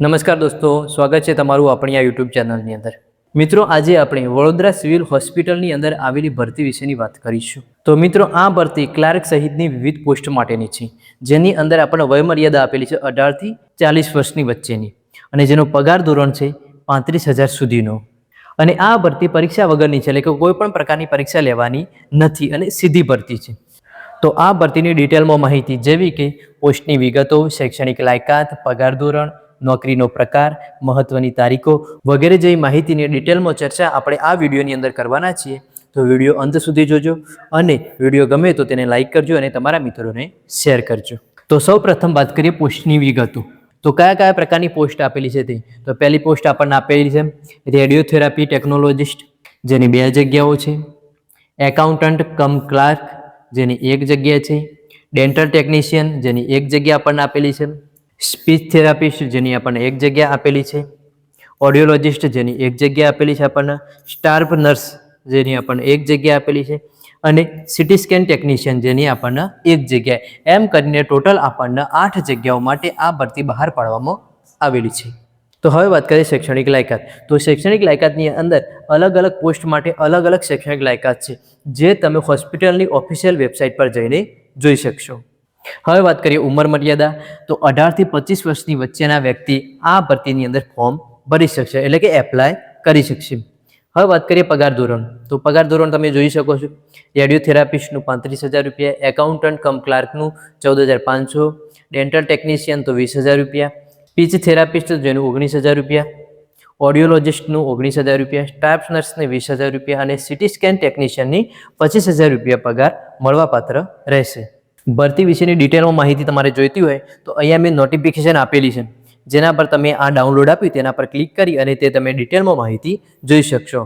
નમસ્કાર દોસ્તો, સ્વાગત છે તમારું આપણી આ યુટ્યુબ ચેનલની અંદર. મિત્રો, આજે આપણે વડોદરા સિવિલ હોસ્પિટલની અંદર આવેલી ભરતી વિશેની વાત કરીશું. તો મિત્રો, આ ભરતી ક્લાર્ક સહિતની વિવિધ પોસ્ટ માટેની છે, જેની અંદર આપણને વયમર્યાદા આપેલી છે 18 થી 40 વર્ષની વચ્ચેની, અને જેનો પગાર ધોરણ છે 35,000 સુધીનો. અને આ ભરતી પરીક્ષા વગરની છે, એટલે કે કોઈ પણ પ્રકારની પરીક્ષા લેવાની નથી અને સીધી ભરતી છે. તો આ ભરતીની ડિટેલમાં માહિતી જેવી કે પોસ્ટની વિગતો, શૈક્ષણિક લાયકાત, પગાર ધોરણ, નોકરીનો પ્રકાર, મહત્વની તારીખો વગેરે જેવી માહિતીની ડિટેલમાં ચર્ચા આપણે આ વિડીયોની અંદર કરવાના છીએ. તો વિડીયો અંત સુધી જોજો, અને વિડીયો ગમે તો તેને લાઇક કરજો અને તમારા મિત્રોને શેર કરજો. તો સૌ પ્રથમ વાત કરીએ પોસ્ટની વિગતો. તો કયા કયા પ્રકારની પોસ્ટ આપેલી છે તે. તો પહેલી પોસ્ટ આપણને આપેલી છે રેડિયોથેરાપી ટેકનોલોજીસ્ટ, જેની 2 જગ્યાઓ છે. એકાઉન્ટન્ટ કમ ક્લાર્ક, જેની 1 જગ્યા છે. ડેન્ટલ ટેકનિશિયન, જેની 1 જગ્યા આપણને આપેલી છે. સ્પીચ થેરાપિસ્ટ, જેની આપણને 1 જગ્યા આપેલી છે. ઓડિયોલોજિસ્ટ, જેની 1 જગ્યા આપેલી છે આપણને. સ્ટાફ નર્સ, જેની આપણને 1 જગ્યા આપેલી છે. અને સિટી સ્કેન ટેકનિશિયન, જેની આપણને 1 જગ્યા. એમ કરીને ટોટલ આપણને 8 જગ્યાઓ માટે આ ભરતી બહાર પાડવામાં આવેલી છે. તો હવે વાત કરીએ શૈક્ષણિક લાયકાત. તો શૈક્ષણિક લાયકાતની અંદર અલગ અલગ પોસ્ટ માટે અલગ અલગ શૈક્ષણિક લાયકાત છે, જે તમે હોસ્પિટલની ઓફિશિયલ વેબસાઇટ પર જઈને જોઈ શકશો. હવે વાત કરીએ ઉંમર મર્યાદા. તો 18 થી 25 વર્ષની વચ્ચેના વ્યક્તિ આ ભરતીની અંદર ફોર્મ ભરી શકશે, એટલે કે એપ્લાય કરી શકશે. હવે વાત કરીએ પગાર ધોરણ. તો પગાર ધોરણ તમે જોઈ શકો છો. રેડિયોથેરાપિસ્ટનું 35,000 રૂપિયા, એકાઉન્ટન્ટ કમ ક્લાર્કનું 14,500, ડેન્ટલ ટેકનિશિયન તો 20,000 રૂપિયા, સ્પીચ થેરાપિસ્ટ જેનું 19,000 રૂપિયા, ઓડિયોલોજિસ્ટનું 19,000 રૂપિયા, સ્ટાફ નર્સને 20,000 રૂપિયા અને સિટી સ્કેન ટેકનિશિયનની 25,000 રૂપિયા પગાર મળવાપાત્ર રહેશે. ભરતી વિશેની ડિટેલમાં માહિતી તમારે જોઈતી હોય તો અહીંયા મેં નોટિફિકેશન આપેલી છે, જેના પર તમે આ ડાઉનલોડ આપ્યું તેના પર ક્લિક કરી અને તે તમે ડિટેલમાં માહિતી જોઈ શકશો.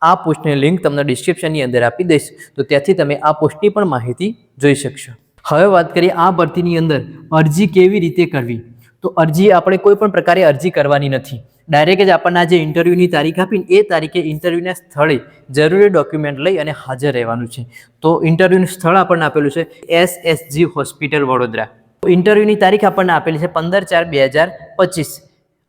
આ પોસ્ટની લિંક તમને ડિસ્ક્રિપ્શનની અંદર આપી દઈશ, તો ત્યાંથી તમે આ પોસ્ટની પણ માહિતી જોઈ શકશો. હવે વાત કરીએ આ ભરતીની અંદર અરજી કેવી રીતે કરવી. તો અરજી આપણે કોઈ પણ પ્રકારે અરજી કરવાની નથી. ડાયરેક્ટ જ આપણને જે ઇન્ટરવ્યૂની તારીખ આપીને એ તારીખે ઇન્ટરવ્યૂના સ્થળે જરૂરી ડોક્યુમેન્ટ લઈ અને હાજર રહેવાનું છે. તો ઇન્ટરવ્યૂનું સ્થળ આપણને આપેલું છે SSG હોસ્પિટલ વડોદરા. ઇન્ટરવ્યૂની તારીખ આપણને આપેલી છે 15/4/2025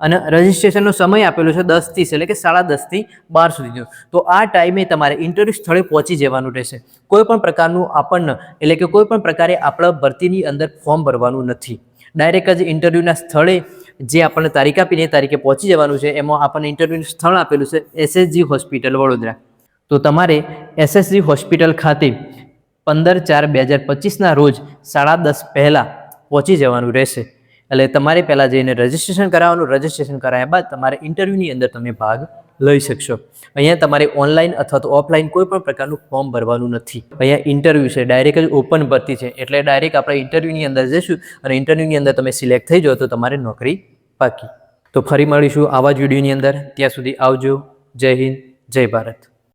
અને રજિસ્ટ્રેશનનો સમય આપેલો છે 10 થી, એટલે કે 10:30 થી 12 સુધીનો. તો આ ટાઈમે તમારે ઇન્ટરવ્યૂ સ્થળે પહોંચી જવાનું રહેશે. કોઈ પણ પ્રકારનું આપણને, એટલે કે કોઈ પણ પ્રકારે આપણા ભરતીની અંદર ફોર્મ ભરવાનું નથી. ડાયરેક્ટ જ ઇન્ટરવ્યૂના સ્થળે જે આપણને તારીખ આપીને એ તારીખે પહોંચી જવાનું છે. એમાં આપણને ઇન્ટરવ્યૂનું સ્થળ આપેલું છે SSG હોસ્પિટલ વડોદરા. તો તમારે SSG હોસ્પિટલ ખાતે 15/4/2025ના રોજ 10:30 પહેલાં પહોંચી જવાનું રહેશે. એટલે તમારે પહેલાં જઈને રજિસ્ટ્રેશન કરાવવાનું. રજિસ્ટ્રેશન કરાવ્યા બાદ તમારે ઇન્ટરવ્યૂની અંદર તમે ભાગ લઈ શકશો. અહીંયા તમારે ઓનલાઈન અથવા તો ઓફલાઈન કોઈ પણ પ્રકારનું ફોર્મ ભરવાનું નથી. અહીંયા ઇન્ટરવ્યૂ છે, ડાયરેક્ટ જ ઓપન ભરતી છે, એટલે ડાયરેક્ટ આપણે ઇન્ટરવ્યૂની અંદર જઈશું અને ઇન્ટરવ્યૂની અંદર તમે સિલેક્ટ થઈ જાઓ તો તમારે નોકરી પાકી. તો ફરી મળીશું આવા જ વિડીયોની અંદર. ત્યાં સુધી આવજો. જય હિન્દ, જય ભારત.